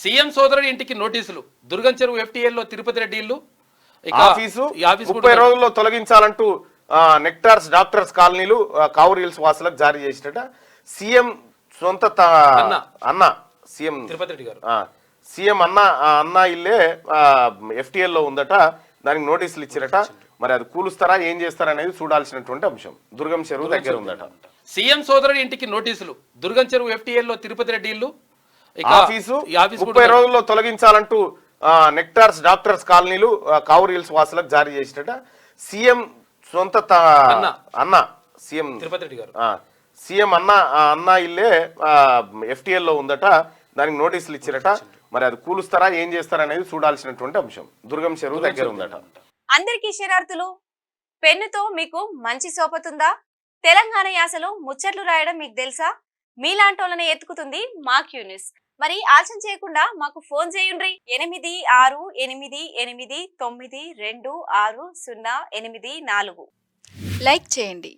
CM సోదరుడి ఇంటికి నోటీసులు. దుర్గం చెరువు ఎఫ్టీఎల్లో తిరుపతి రెడ్డి ఇల్లు ఆఫీసు 30 రోజుల్లో తొలగించాలంటూ నెక్టార్స్ డాక్టర్స్ కాలనీలు కావూరు హిల్స్ వాసులకు జారీ చేసినట. సీఎం సొంత అన్న సీఎం తిరుపతి రెడ్డి గారు సీఎం అన్న ఇల్లే ఎఫ్టీఎల్లో ఉందట. దానికి నోటీసులు ఇచ్చిరట. మరి అది కూలుస్తారా ఏం చేస్తారా అనేది చూడాల్సినటువంటి అంశం. దుర్గం చెరువు దగ్గర ఉందట. సీఎం సోదరుడి ఇంటికి నోటీసులు. దుర్గం చెరువు ఎఫ్టీఎల్లో తిరుపతి రెడ్డి ఇల్లు ఆఫీసు 30 రోజుల్లో తొలగించాలంటూ నెక్టార్స్ డాక్టర్స్ కాలనీలు కావూరు హిల్స్ వాసులకు జారీ చేసినట. సీఎం సొంత అన్న సీఎం తిరుపతి రెడ్డి గారు సీఎం అన్న ఇల్లే ఎఫ్టీఎల్లో ఉందట. దానికి నోటీసులు ఇచ్చిరట. మరి అది కూలుస్తారా ఏం చేస్తారా అనేది చూడాల్సినటువంటి అంశం. దుర్గం చెరువు దగ్గర ఉందట. అందరికీ శరణార్థులు. పెన్నుతో మీకు మంచి సోపతుందా? తెలంగాణ యాసలో ముచ్చట్లు రాయడం మీకు తెలుసా? మీలాంటోళ్ళని ఎత్తుకుతుంది మా క్యూ న్యూస్. మరి ఆలస్యం చేయకుండా మాకు ఫోన్ చేయండి. 8688892604. లైక్ చేయండి.